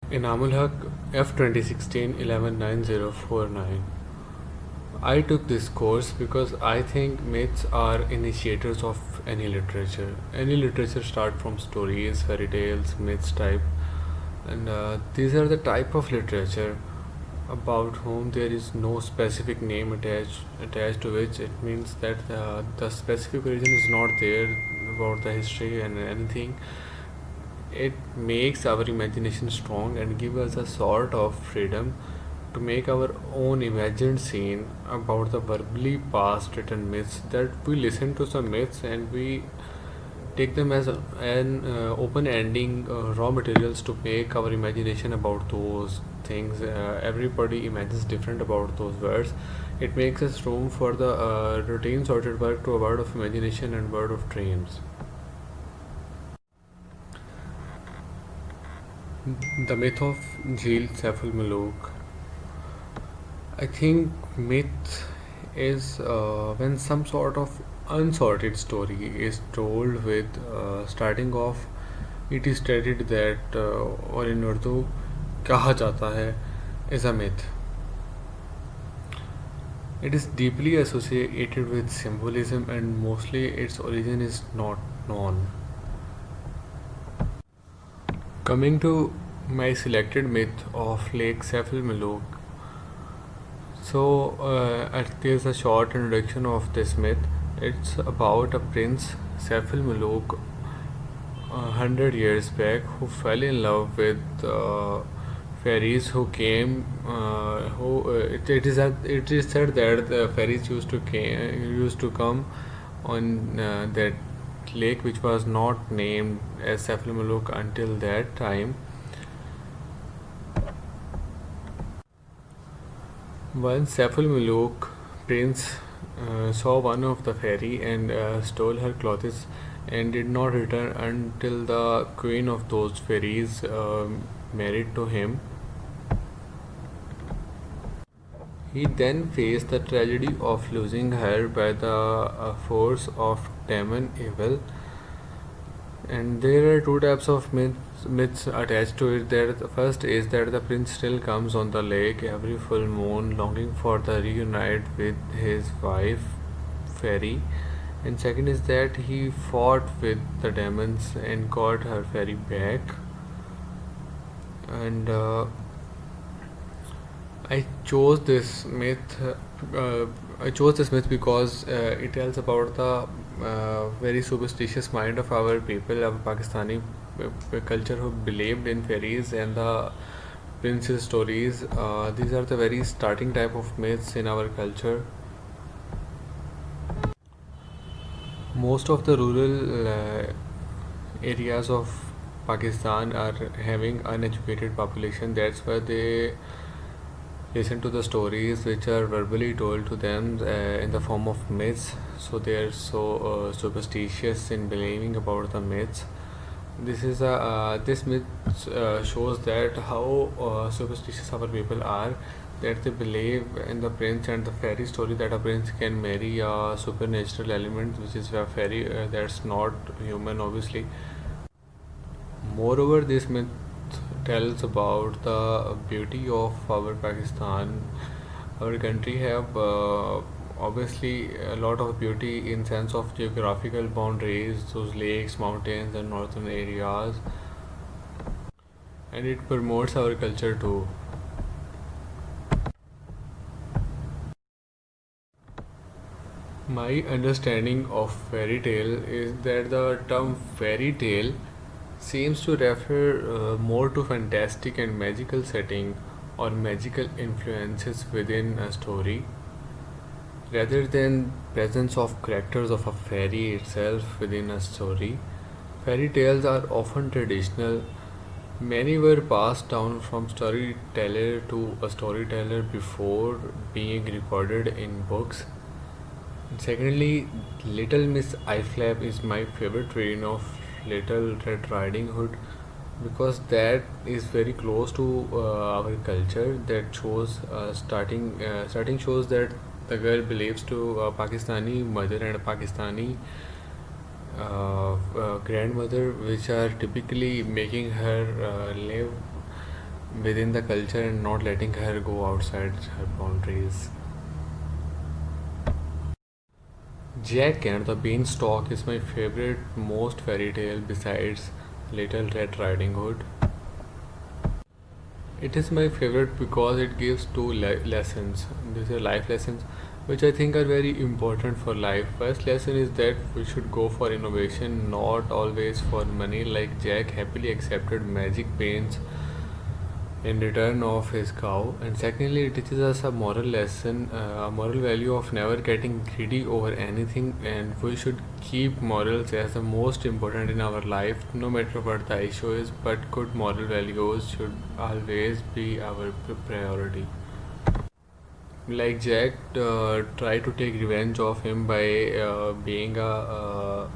Inamul Haq, F 2016 119049. I took this course because I think myths are initiators of any literature. Any literature start from stories, fairy tales, myths type, and these are the type of literature about whom there is no specific name attached to which it means that the specific origin is not there about the history and anything. It makes our imagination strong and give us a sort of freedom to make our own imagined scene about the verbally past written myths, that we listen to some myths and we take them as an open ending raw materials to make our imagination about those things. Everybody imagines different about those words. It makes us room for the routine sorted work to a world of imagination and world of dreams. The myth of Jheel Saiful Muluk. I think myth is when some sort of unsorted story is told with starting off. It is stated that, or in Urdu, कहा जाता है, is a myth. It is deeply associated with symbolism and mostly its origin is not known. Coming to my selected myth of Lake Saiful Muluk. So, there's a short introduction of this myth. It's about a prince, Saiful Muluk, 100 years back, who fell in love with fairies who came. It is said that the fairies used to come on that lake, which was not named as Saiful Muluk until that time. Once Saiful Muluk prince saw one of the fairy and stole her clothes and did not return until the queen of those fairies married to him. He then faced the tragedy of losing her by the force of demon evil. And there are two types of myths attached to it. That the first is that the prince still comes on the lake every full moon, longing for the reunite with his wife, fairy. And second is that he fought with the demons and got her fairy back. And I chose this myth. I chose this myth because it tells about the very superstitious mind of our people, our Pakistani culture, who believed in fairies and the princess stories. These are the very starting type of myths in our culture. Most of the rural areas of Pakistan are having uneducated population. That's why they listen to the stories which are verbally told to them in the form of myths. So they are so superstitious in believing about the myths. This myth shows that how superstitious our people are, that they believe in the prince and the fairy story, that a prince can marry a supernatural element, which is a fairy that's not human, obviously. Moreover, this myth tells about the beauty of our Pakistan. Our country have obviously a lot of beauty in sense of geographical boundaries, those lakes, mountains, and northern areas, and it promotes our culture too. My understanding of fairy tale is that the term fairy tale seems to refer more to fantastic and magical setting or magical influences within a story rather than presence of characters of a fairy itself within a story. Fairy tales are often traditional. Many were passed down from storyteller to a storyteller before being recorded in books. Secondly, Little Miss Eyeflap is my favorite version of Little Red Riding Hood because that is very close to our culture. That shows starting shows that the girl believes to a Pakistani mother and a Pakistani grandmother, which are typically making her live within the culture and not letting her go outside her boundaries. Jack and the Beanstalk is my favorite most fairy tale besides Little Red Riding Hood. It is my favorite because it gives two lessons. These are life lessons which I think are very important for life. First lesson is that we should go for innovation, not always for money. Like Jack happily accepted magic paints in return of his cow. And secondly, it teaches us a moral lesson, a moral value of never getting greedy over anything, and we should keep morals as the most important in our life, no matter what the issue is. But good moral values should always be our priority. Like Jack tried to take revenge of him by being a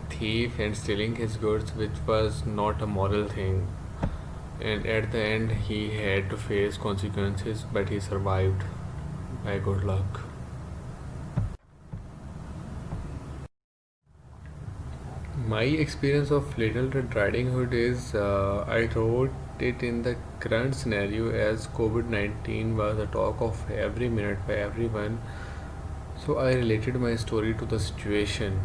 thief and stealing his goods, which was not a moral thing. And at the end, he had to face consequences, but he survived by good luck. My experience of Little Red Riding Hood is I wrote it in the current scenario as COVID 19 was the talk of every minute by everyone. So I related my story to the situation.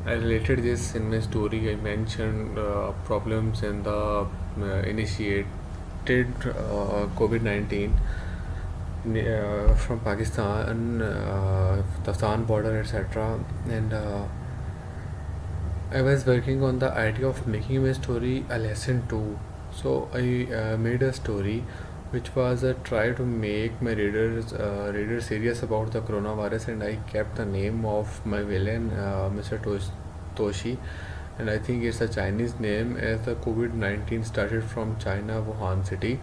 I related this in my story. I mentioned problems in the initiated COVID 19 from Pakistan, the Afghan border, etc. And I was working on the idea of making my story a lesson too. So I made a story which was a try to make my readers serious about the coronavirus, and I kept the name of my villain, Mr. Toshi, and I think it's a Chinese name as the COVID 19 started from China, Wuhan city.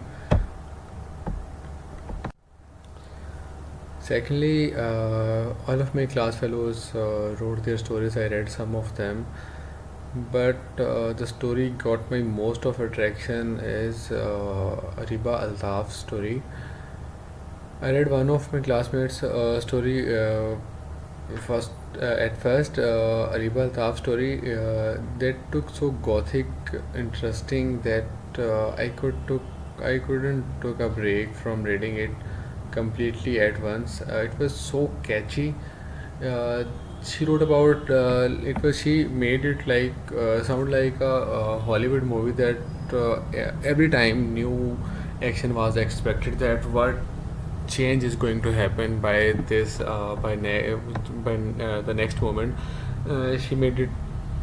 Secondly, all of my class fellows wrote their stories. I read some of them, but the story got my most of attraction is Riba Altaf's story. I read one of my classmates' story first. At first, Riba Altaf's story that took so gothic, interesting that I couldn't took a break from reading it completely at once. It was so catchy. Uh, she wrote about it was she made it like sound like a Hollywood movie that every time new action was expected, that what change is going to happen by this by the next moment. She made it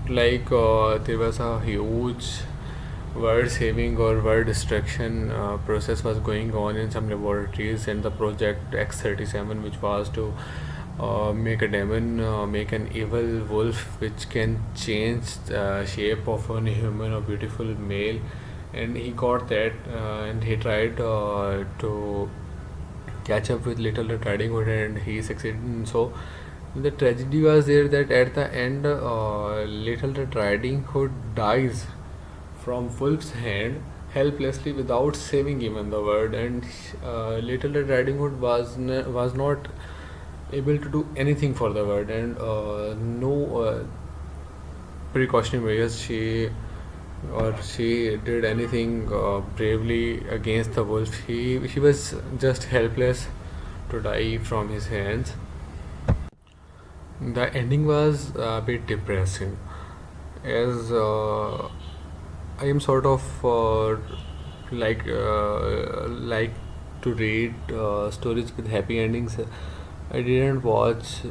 like there was a huge world saving or world destruction process was going on in some laboratories, and the project X-37, which was to make a demon, make an evil wolf which can change shape of a human or beautiful male, and he got that, and he tried to catch up with Little Red Riding Hood, and he succeeded. And so the tragedy was there that at the end, Little Red Riding Hood dies from Wolf's hand helplessly without saving even the world, and Little Red Riding Hood was not able to do anything for the world, and no precautionary measures she did anything bravely against the wolf. She was just helpless to die from his hands. The ending was a bit depressing, as I am sort of like to read stories with happy endings. I didn't watch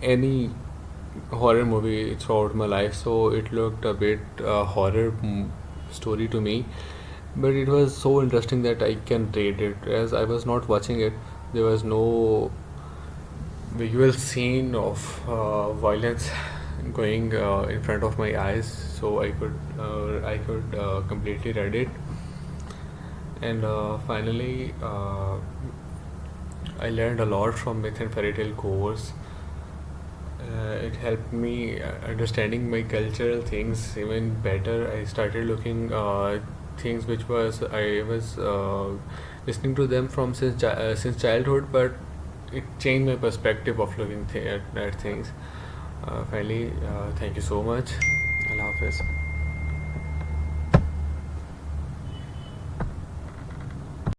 any horror movie throughout my life, so it looked a bit horror story to me. But it was so interesting that I can rate it. As I was not watching it, there was no visual scene of violence going in front of my eyes, so I could completely read it. And finally, I learned a lot from myth and fairy tale course. It helped me understanding my cultural things even better. I started looking things which was I was listening to them from since childhood, but it changed my perspective of looking at things. Finally, thank you so much. Allah Hafiz.